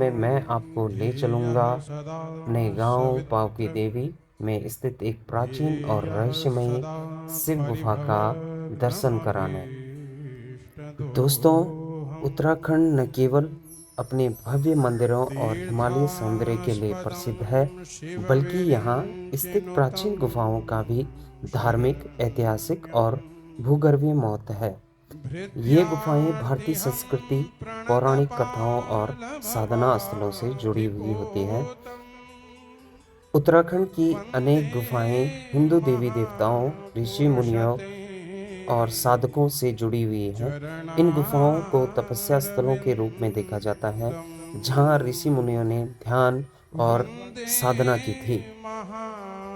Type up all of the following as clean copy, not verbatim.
में मैं आपको ले चलूँगा अपने गाँव पाव की देवी में स्थित एक प्राचीन और रहस्यमयी शिव गुफा का दर्शन कराने। दोस्तों, उत्तराखंड न केवल अपने भव्य मंदिरों और हिमालयी सौंदर्य के लिए प्रसिद्ध है, बल्कि यहाँ स्थित प्राचीन गुफाओं का भी धार्मिक, ऐतिहासिक और भूगर्भीय महत्व है। ये गुफाएं भारतीय संस्कृति, पौराणिक कथाओं और साधना स्थलों से जुड़ी हुई होती हैं। उत्तराखंड की अनेक गुफाएं हिंदू देवी देवताओं, ऋषि मुनियों और साधकों से जुड़ी हुई हैं। इन गुफाओं को तपस्या स्थलों के रूप में देखा जाता है, जहां ऋषि मुनियों ने ध्यान और साधना की थी।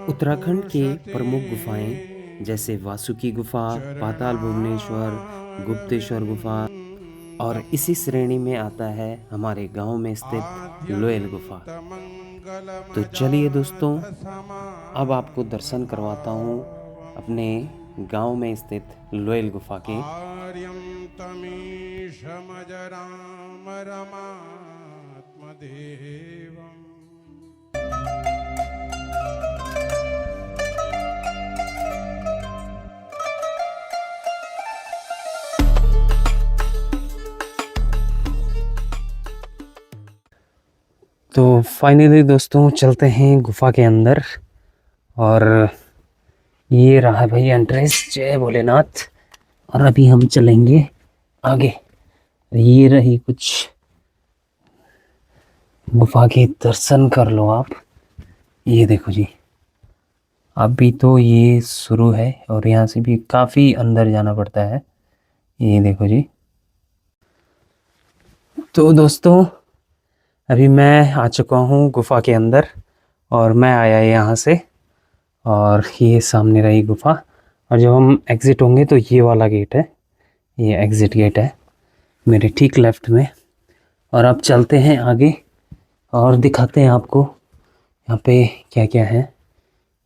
उत्तराखंड के प्रमुख गुफाएं जैसे वासुकी गुफा, पाताल भुवनेश्वर, गुप्तेश्वर गुफा और इसी श्रेणी में आता है हमारे गांव में स्थित लोयल गुफा। तो चलिए दोस्तों, अब आपको दर्शन करवाता हूँ अपने गांव में स्थित लोयल गुफा के। आर्यं तमीशमजराम रमात्मदेवम्। तो फाइनली दोस्तों, चलते हैं गुफा के अंदर। और ये रहा भाई एंट्रेंस। जय भोलेनाथ। और अभी हम चलेंगे आगे। ये रही कुछ गुफा के दर्शन कर लो आप। ये देखो जी, अभी तो ये शुरू है और यहाँ से भी काफ़ी अंदर जाना पड़ता है। ये देखो जी। तो दोस्तों, अभी मैं आ चुका हूँ गुफा के अंदर और मैं आया यहाँ से। और ये सामने रही गुफा। और जब हम एग्ज़िट होंगे तो ये वाला गेट है, ये एग्ज़िट गेट है मेरे ठीक लेफ़्ट में। और अब चलते हैं आगे और दिखाते हैं आपको यहाँ पे क्या क्या है।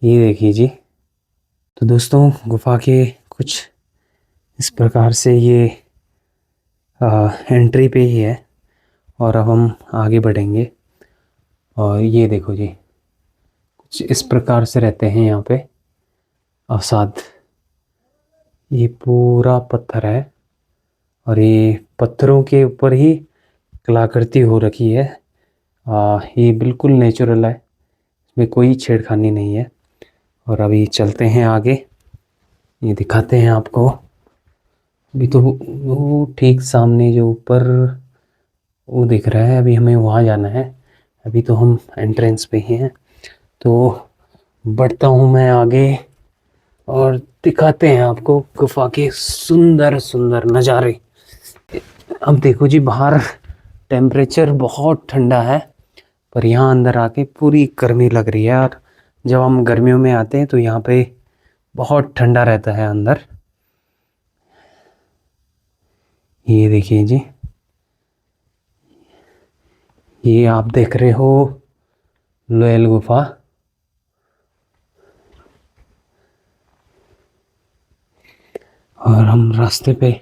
ये देखिए जी। तो दोस्तों, गुफा के कुछ इस प्रकार से ये एंट्री पे ही है। और अब हम आगे बढ़ेंगे। और ये देखो जी, कुछ इस प्रकार से रहते हैं यहाँ पे अवसाद। ये पूरा पत्थर है और ये पत्थरों के ऊपर ही कलाकृति हो रखी है। ये बिल्कुल नेचुरल है, इसमें कोई छेड़खानी नहीं है। और अभी चलते हैं आगे, ये दिखाते हैं आपको। अभी तो वो ठीक सामने जो ऊपर वो दिख रहा है, अभी हमें वहाँ जाना है। अभी तो हम एंट्रेंस पे ही हैं। तो बढ़ता हूँ मैं आगे और दिखाते हैं आपको गुफा के सुंदर सुंदर नज़ारे। अब देखो जी, बाहर टेम्परेचर बहुत ठंडा है, पर यहाँ अंदर आके पूरी गर्मी लग रही है यार। जब हम गर्मियों में आते हैं तो यहाँ पे बहुत ठंडा रहता है अंदर। ये देखिए जी, ये आप देख रहे हो लोयल गुफा। और हम रास्ते पे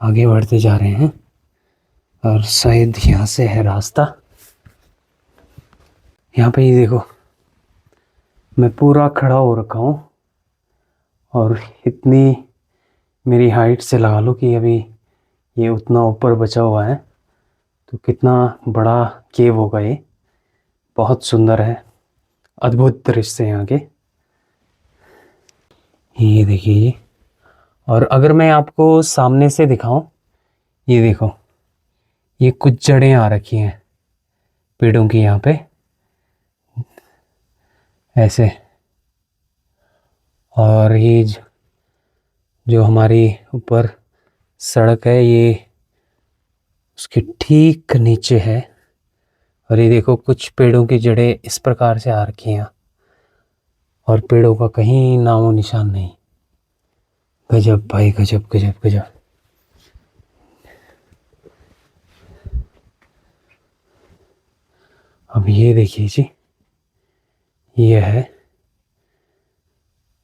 आगे बढ़ते जा रहे हैं और शायद यहाँ से है रास्ता। यहाँ पे ये देखो, मैं पूरा खड़ा हो रखा हूँ और इतनी मेरी हाइट से लगा लो कि अभी ये उतना ऊपर बचा हुआ है। तो कितना बड़ा केव होगा ये। बहुत सुंदर है, अद्भुत दृश्य है यहाँ के। ये देखिए ये। और अगर मैं आपको सामने से दिखाऊं, ये देखो, ये कुछ जड़ें आ रखी हैं पेड़ों की यहाँ पे ऐसे। और ये जो हमारी ऊपर सड़क है, ये उसके ठीक नीचे है। और ये देखो, कुछ पेड़ों की जड़ें इस प्रकार से आ रखी हैं और पेड़ों का कहीं नामो निशान नहीं। गजब भाई, गजब गजब गजब। अब ये देखिए जी, ये है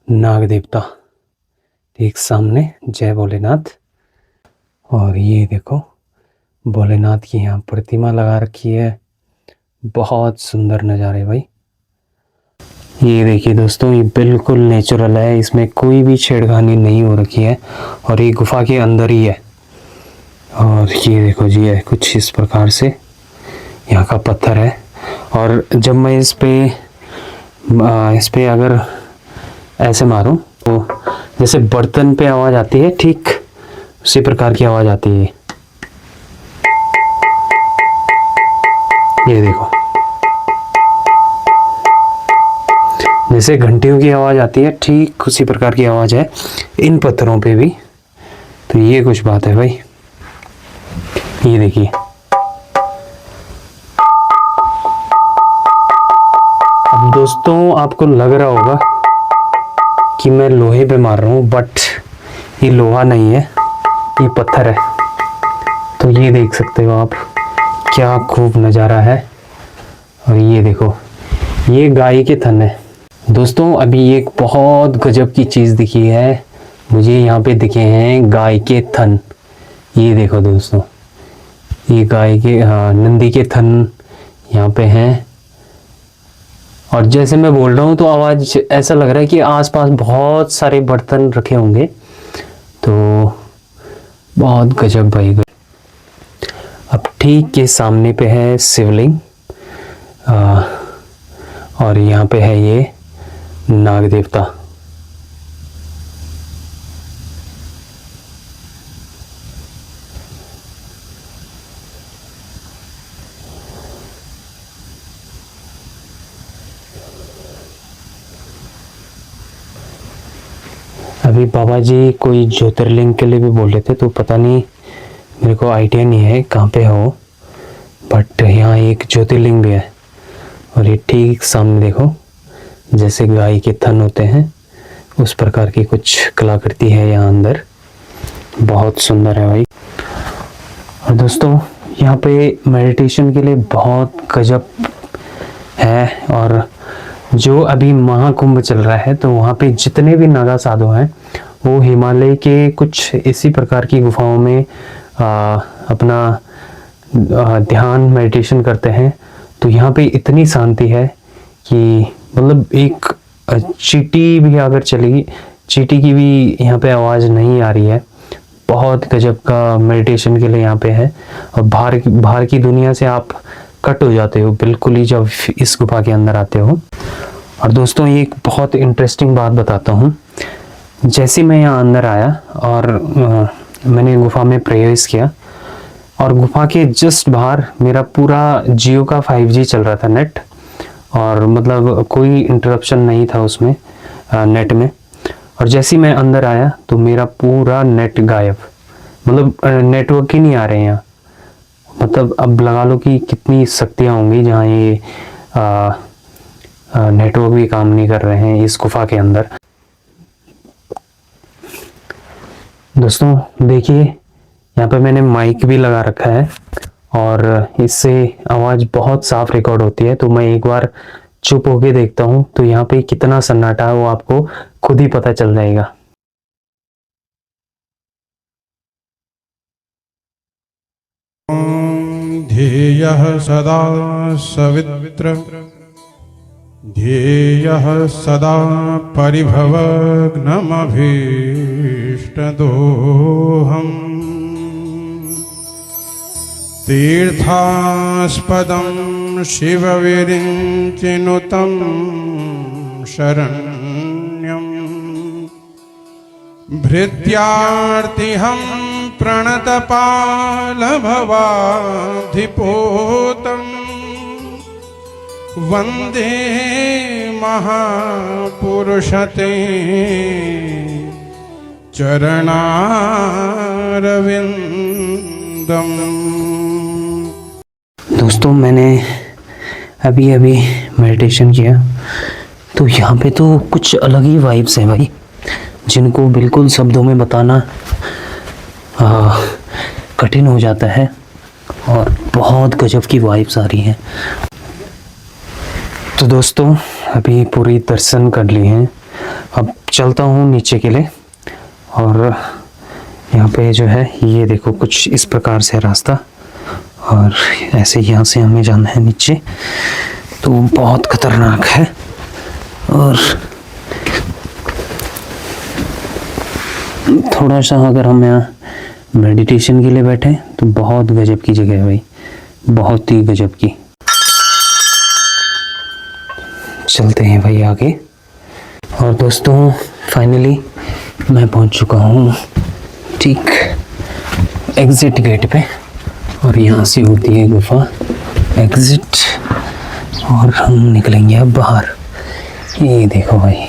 नाग देवता ठीक सामने। जय भोलेनाथ। और ये देखो, भोलेनाथ की यहाँ प्रतिमा लगा रखी है। बहुत सुंदर नज़ारे भाई। ये देखिए दोस्तों, ये बिल्कुल नेचुरल है, इसमें कोई भी छेड़खानी नहीं हो रखी है और ये गुफा के अंदर ही है। और ये देखो जी, है कुछ इस प्रकार से यहाँ का पत्थर है। और जब मैं इस पे अगर ऐसे मारूं तो जैसे बर्तन पे आवाज़ आती है, ठीक उसी प्रकार की आवाज़ आती है। ये देखो, जैसे घंटियों की आवाज़ आती है, ठीक उसी प्रकार की आवाज़ है इन पत्थरों पे भी। तो ये कुछ बात है भाई। ये देखिए, अब दोस्तों आपको लग रहा होगा कि मैं लोहे पे मार रहा हूँ, बट ये लोहा नहीं है, ये पत्थर है। तो ये देख सकते हो आप, क्या खूब नज़ारा है। और ये देखो, ये गाय के थन है। दोस्तों अभी एक बहुत गजब की चीज़ दिखी है मुझे, यहाँ पे दिखे हैं गाय के थन। ये देखो दोस्तों, ये गाय के नंदी के थन यहाँ पे हैं। और जैसे मैं बोल रहा हूँ तो आवाज़ ऐसा लग रहा है कि आसपास बहुत सारे बर्तन रखे होंगे। तो बहुत गजब भाई। अब ठीक के सामने पे है शिवलिंग, और यहाँ पे है ये नाग देवता। अभी बाबा जी कोई ज्योतिर्लिंग के लिए भी बोल रहे थे, तो पता नहीं, मेरे को आइडिया नहीं है कहाँ पे हो, बट यहाँ एक ज्योतिर्लिंग भी है। और ये ठीक सामने देखो, जैसे गाय के थन होते हैं उस प्रकार की कुछ कलाकृति है यहाँ अंदर। बहुत सुंदर है भाई। और दोस्तों यहाँ पे मेडिटेशन के लिए बहुत गजब है। और जो अभी महाकुंभ चल रहा है, तो वहाँ पे जितने भी नागा साधु हैं वो हिमालय के कुछ इसी प्रकार की गुफाओं में अपना ध्यान मेडिटेशन करते हैं। तो यहाँ पे इतनी शांति है कि मतलब एक चींटी भी अगर चलेगी, चींटी की भी यहाँ पे आवाज़ नहीं आ रही है। बहुत गजब का मेडिटेशन के लिए यहाँ पे है। और बाहर की दुनिया से आप कट हो जाते हो बिल्कुल ही जब इस गुफा के अंदर आते हो। और दोस्तों एक बहुत इंटरेस्टिंग बात बताता हूँ। जैसे मैं यहाँ अंदर आया और मैंने गुफा में प्रवेश किया, और गुफा के जस्ट बाहर मेरा पूरा जियो का 5G चल रहा था नेट, और मतलब कोई इंटरप्शन नहीं था उसमें नेट में। और जैसे ही मैं अंदर आया तो मेरा पूरा नेट गायब, मतलब नेटवर्क ही नहीं आ रहे हैं यहाँ। मतलब अब लगा लो कि कितनी शक्तियाँ होंगी जहाँ ये नेटवर्क भी काम नहीं कर रहे हैं इस गुफा के अंदर। दोस्तों देखिए, यहाँ पे मैंने माइक भी लगा रखा है और इससे आवाज़ बहुत साफ रिकॉर्ड होती है। तो मैं एक बार चुप होके देखता हूँ तो यहाँ पे कितना सन्नाटा है वो आपको खुद ही पता चल जाएगा। ध्येयः सदा सवित्र ध्येयः सदा परिभवग्नमभीष्टदोहम् तीर्थास्पदं शिवविरिञ्चिनुतं शरण्यं भृत्यार्तिहं प्रणतपालभवाधिपोतम् वन्दे महापुरुषते चरणारविन्दम्। दोस्तों मैंने अभी मेडिटेशन किया, तो यहाँ पे तो कुछ अलग ही वाइब्स हैं भाई, जिनको बिल्कुल शब्दों में बताना कठिन हो जाता है। और बहुत गजब की वाइब्स आ रही हैं। तो दोस्तों अभी पूरी दर्शन कर लिए हैं, अब चलता हूँ नीचे के लिए। और यहाँ पे जो है ये देखो कुछ इस प्रकार से रास्ता, और ऐसे यहाँ से हमें जाना है नीचे, तो बहुत खतरनाक है। और थोड़ा सा अगर हम यहाँ मेडिटेशन के लिए बैठे तो बहुत गजब की जगह है भाई, बहुत ही गजब की। चलते हैं भाई आगे। और दोस्तों फाइनली मैं पहुंच चुका हूँ ठीक एग्ज़िट गेट पे, और यहाँ से होती है गुफा एग्ज़िट, और हम निकलेंगे अब बाहर। ये देखो भाई,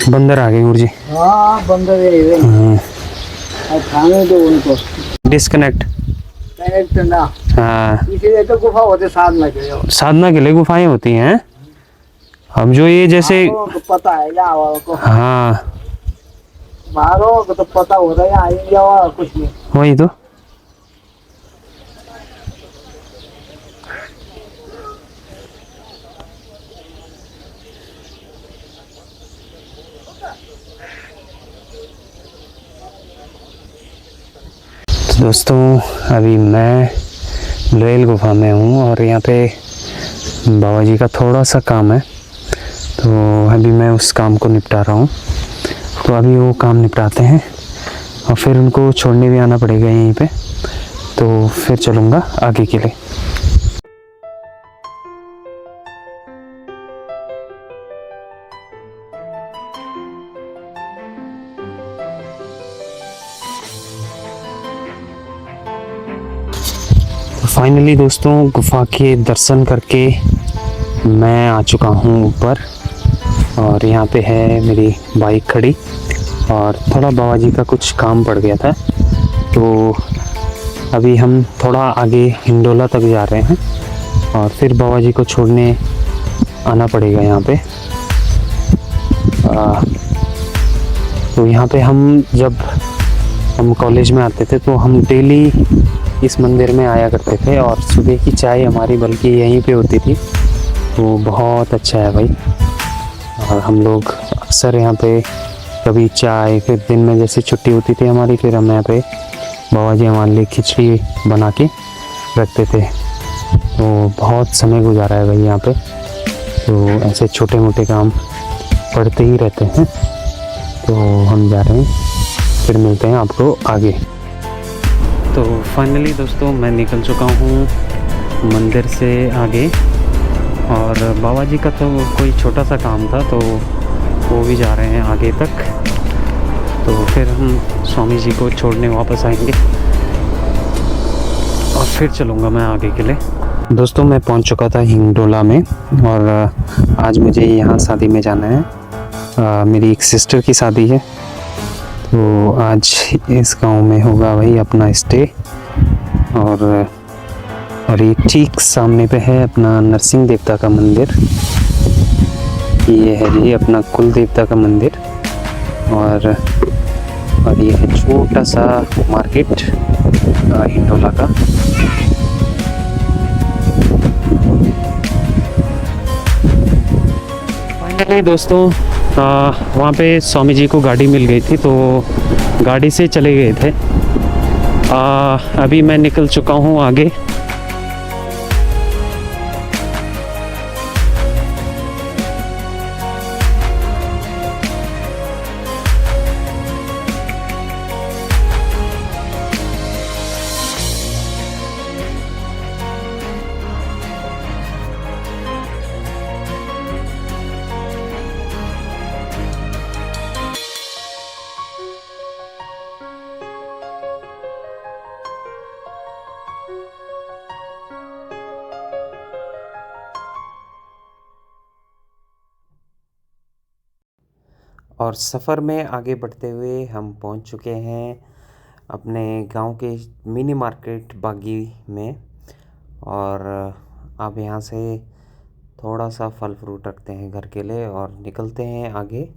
बंदर आ गए गुरुजी। हाँ बंदर है खाने दो उनको, डिस्कनेक्ट। कनेक्ट ना, हाँ, इसीलिए तो गुफा होते साधना के लिए। साधना के लिए गुफाएं होती हैं। अब जो ये जैसे बाहरों को पता है यहाँ वालों को, हाँ बाहरों को तो पता होता है, यहाँ इंडिया वाला कुछ नहीं। वही तो। दोस्तों अभी मैं लोयल गुफा में हूँ, और यहाँ पे बाबा जी का थोड़ा सा काम है, तो अभी मैं उस काम को निपटा रहा हूँ। तो अभी वो काम निपटाते हैं और फिर उनको छोड़ने भी आना पड़ेगा यहीं पे, तो फिर चलूँगा आगे के लिए। फाइनली दोस्तों गुफा के दर्शन करके मैं आ चुका हूँ ऊपर, और यहाँ पे है मेरी बाइक खड़ी, और थोड़ा बाबा जी का कुछ काम पड़ गया था, तो अभी हम थोड़ा आगे हिंडोला तक जा रहे हैं, और फिर बाबा जी को छोड़ने आना पड़ेगा यहाँ पे। तो यहाँ पे जब हम कॉलेज में आते थे तो हम डेली इस मंदिर में आया करते थे, और सुबह की चाय हमारी बल्कि यहीं पे होती थी, तो बहुत अच्छा है भाई। और हम लोग अक्सर यहाँ पे कभी चाय, फिर दिन में जैसे छुट्टी होती थी हमारी, फिर हम यहाँ पे बाबा जी हमारे लिए खिचड़ी बना के रखते थे, तो बहुत समय गुजारा है भाई यहाँ पे। तो ऐसे छोटे मोटे काम पड़ते ही रहते हैं। तो हम जा रहे हैं, फिर मिलते हैं आपको आगे। तो फाइनली दोस्तों मैं निकल चुका हूँ मंदिर से आगे, और बाबा जी का तो कोई छोटा सा काम था, तो वो भी जा रहे हैं आगे तक, तो फिर हम स्वामी जी को छोड़ने वापस आएंगे, और फिर चलूँगा मैं आगे के लिए। दोस्तों मैं पहुँच चुका था हिंडोला में, और आज मुझे यहाँ शादी में जाना है। मेरी एक सिस्टर की शादी है, तो आज इस गांव में होगा भाई अपना स्टे। और ये ठीक सामने पे है अपना नरसिंह देवता का मंदिर, ये है जी अपना कुल देवता का मंदिर, और ये है छोटा सा मार्केट हिंडोला का। फाइनली दोस्तों वहाँ पे स्वामी जी को गाड़ी मिल गई थी, तो गाड़ी से चले गए थे। अभी मैं निकल चुका हूँ आगे। और सफ़र में आगे बढ़ते हुए हम पहुंच चुके हैं अपने गांव के मिनी मार्केट बागी में, और अब यहाँ से थोड़ा सा फल फ्रूट रखते हैं घर के लिए और निकलते हैं आगे।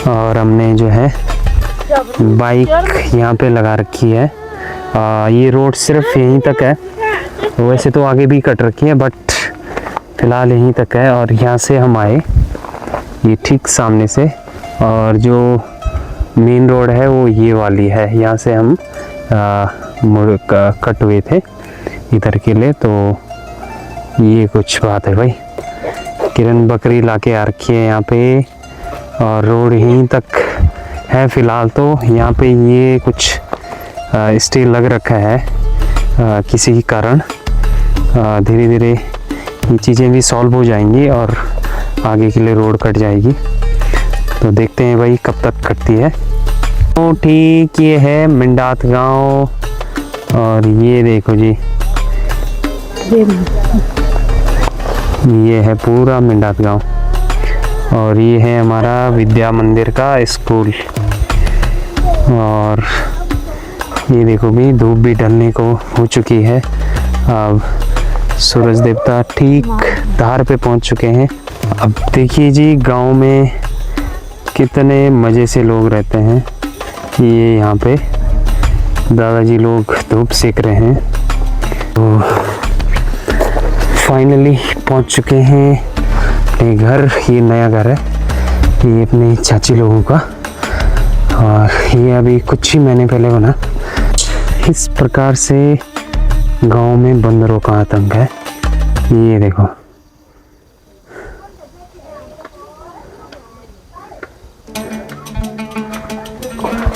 और हमने जो है बाइक यहाँ पे लगा रखी है। ये रोड सिर्फ यहीं तक है, वैसे तो आगे भी कट रखी है बट फिलहाल यहीं तक है। और यहाँ से हम आए ये ठीक सामने से, और जो मेन रोड है वो ये वाली है। यहाँ से हम मुड़ कट हुए थे इधर के लिए। तो ये कुछ बात है भाई, किरण बकरी लाके आ रखी है यहाँ पे, और रोड यहीं तक है फ़िलहाल। तो यहाँ पे ये कुछ स्टे लग रखा है किसी कारण। धीरे धीरे ये चीज़ें भी सॉल्व हो जाएंगी और आगे के लिए रोड कट जाएगी। तो देखते हैं भाई कब तक कटती है। तो ठीक ये है मिंडात गांव, और ये देखो जी ये है पूरा मिंडात गांव, और ये है हमारा विद्या मंदिर का स्कूल। और ये देखो भी धूप भी ढलने को हो चुकी है। अब सूरज देवता ठीक धार पे पहुंच चुके हैं। अब देखिए जी गांव में कितने मज़े से लोग रहते हैं। ये यहाँ पे दादाजी लोग धूप सेक रहे हैं। तो फाइनली पहुंच चुके हैं अपने घर। ये नया घर है, ये अपने चाची लोगों का, और ये अभी कुछ ही महीने पहले बना। इस प्रकार से गांव में बंदरों का आतंक है। ये देखो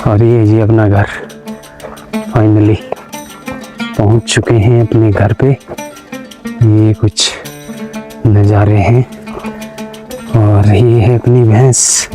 और ये जी अपना घर, फाइनली पहुंच चुके हैं अपने घर पे। ये कुछ नज़ारे हैं, और ये है अपनी भैंस।